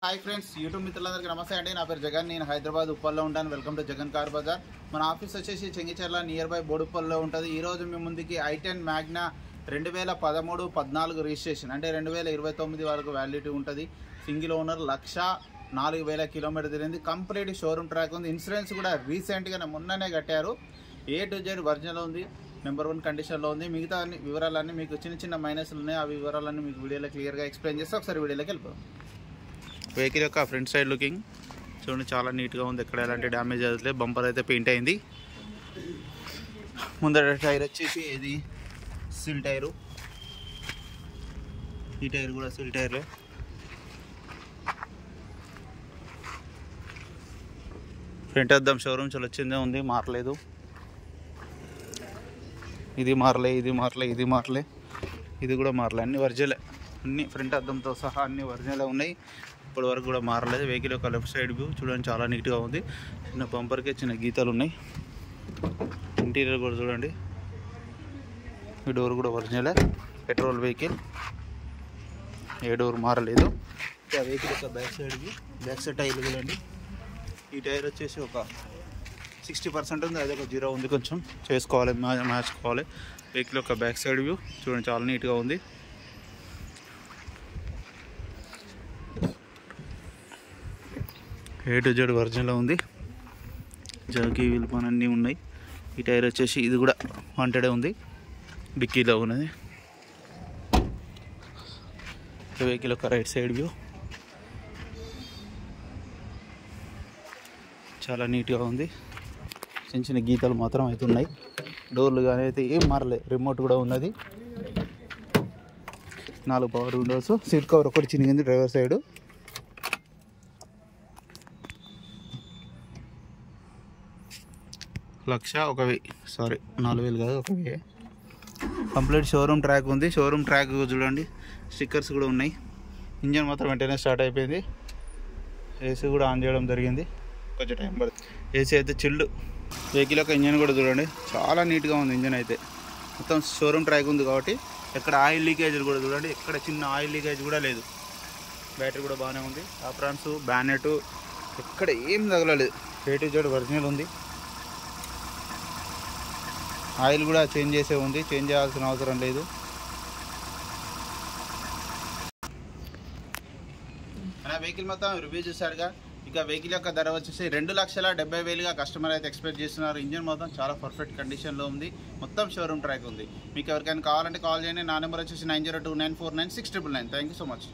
Hi friends, YouTube మిత్రులందరికీ నమస్తే అండి. నా పేరు జగన్. నేను హైదరాబాద్ ఉప్పల్లో ఉంటాను. Welcome to Jagan car Bazar. మన ఆఫీస్ వచ్చేసి చెంగిచెర్ల నియర్ బై బోడుప్పల్లో ఉంటుంది. ఈరోజు మీ ముందుకి i10 మ్యాగ్నా 2013-14 రిజిస్ట్రేషన్ అంటే 2029 వరకు వ్యాలిడిటీ ఉంటుంది. సింగిల్ ఓనర్ 1,04,000 కిలోమీటర్ తిరిగింది. కంప్లీట్ షోరూమ్ ట్రాక్ ఉంది. ఇన్సూరెన్స్ కూడా రీసెంట్గా మొన్ననే కట్టారు. A to Z ఒరిజినల్ ఉంది. నెంబర్ 1 కండిషన్లో ఉంది. మిగతా వివరాలన్నీ మీకు చిన్న మైనస్లు ఉన్నాయి. ఆ వివరాలన్నీ మీకు వీడియోలో క్లియర్గా ఎక్స్ప్లెయిన్ చేస్తే ఒకసారి వీడియోలోకి వెళ్ళిపోదాం. వెహికల్ యొక్క ఫ్రంట్ సైడ్ లుకింగ్ చూడండి, చాలా నీట్గా ఉంది. ఎక్కడ ఎలాంటి డ్యామేజ్ అవుతుంది. బంపర్ అయితే పెయింట్ అయింది. ముందర టైర్ వచ్చేసి ఇది సిల్ టైరు, ఈ టైర్ కూడా సిల్ టైర్లే. ఫ్రంట్ అద్దం షోరూమ్ చాలా వచ్చిందే ఉంది, మారలేదు. ఇది మారలే, ఇది మారలే, ఇది మారలే, ఇది కూడా మారలే. అన్ని ఒరిజినలే, అన్ని ఫ్రంట్ అద్దంతో సహా అన్ని ఒరిజినలే ఉన్నాయి. ఇప్పటి వరకు కూడా మారలేదు. వెహికల్ యొక్క లెఫ్ట్ సైడ్ వ్యూ చూడండి, చాలా నీట్గా ఉంది. చిన్న బంపర్కే చిన్న గీతలు ఉన్నాయి. ఇంటీరియర్ కూడా చూడండి, ఈ డోర్ కూడా ఒరిజినలే. పెట్రోల్ వెహికల్, ఏ డోర్ మారలేదు. ఆ వెహికల్ యొక్క back side view, back side టైర్లు చూడండి. ఈ టైర్ వచ్చేసి ఒక 60% ఉంది, అది ఒక 0 ఉంది. కొంచెం చేసుకోవాలి, మార్చుకోవాలి. వెహికల్ యొక్క బ్యాక్ సైడ్ వ్యూ చూడండి, చాలా నీట్గా ఉంది. A to Z ఒరిజినల్ ఉంది. జర్కీ వీల్ పని అన్నీ ఉన్నాయి. ఈ టైర్ వచ్చేసి ఇది కూడా వాంటెడే ఉంది, డిక్కీలో ఉన్నది. వెహికల్ యొక్క రైట్ సైడ్ వ్యూ చాలా నీట్గా ఉంది. చిన్న చిన్న గీతలు మాత్రం అయితే ఉన్నాయి. డోర్లు కానీ అయితే ఏం మారలేదు. రిమోట్ కూడా ఉన్నది. 4 పవర్ విండోస్. సీట్ కవర్ ఒకటి చినిగింది డ్రైవర్ సైడ్. సారీ 4,000 కాదు, 1,000. కంప్లీట్ షోరూమ్ ట్రాక్ ఉంది. షోరూమ్ ట్రాక్ చూడండి, స్టిక్కర్స్ కూడా ఉన్నాయి. ఇంజన్ మాత్రం వెంటనే స్టార్ట్ అయిపోయింది. ఏసీ కూడా ఆన్ చేయడం జరిగింది, కొంచెం టైం పడుతుంది. ఏసీ అయితే చిల్డ్. వెహికల్ యొక్క ఇంజన్ కూడా చూడండి, చాలా నీట్గా ఉంది. ఇంజన్ అయితే మొత్తం షోరూమ్ ట్రాక్ ఉంది కాబట్టి ఎక్కడ ఆయిల్ లీకేజ్ కూడా చూడండి, ఎక్కడ చిన్న ఆయిల్ లీకేజ్ కూడా లేదు. బ్యాటరీ కూడా బాగానే ఉంది. అప్రాన్స్, బ్యానెట్ ఎక్కడ ఏం తగలలేదు. A to Z ఒరిజినల్ ఉంది. ఆయిల్ కూడా చేంజ్ చేసే ఉంది, చేంజ్ చేయాల్సిన అవసరం లేదు. మన వెహికల్ మొత్తం రివ్యూ చూసారుగా. ఇక వెహికల్ యొక్క ధర వచ్చేసి 2,70,000 కస్టమర్ అయితే ఎక్స్పెక్ట్ చేస్తున్నారు. ఇంజన్ మొత్తం చాలా పర్ఫెక్ట్ కండిషన్లో ఉంది. మొత్తం షోరూమ్ ట్రాక్ ఉంది. మీకు ఎవరికైనా కావాలంటే కాల్ చేయండి. నా నెంబర్ వచ్చేసి 9029496999. Thank you so much.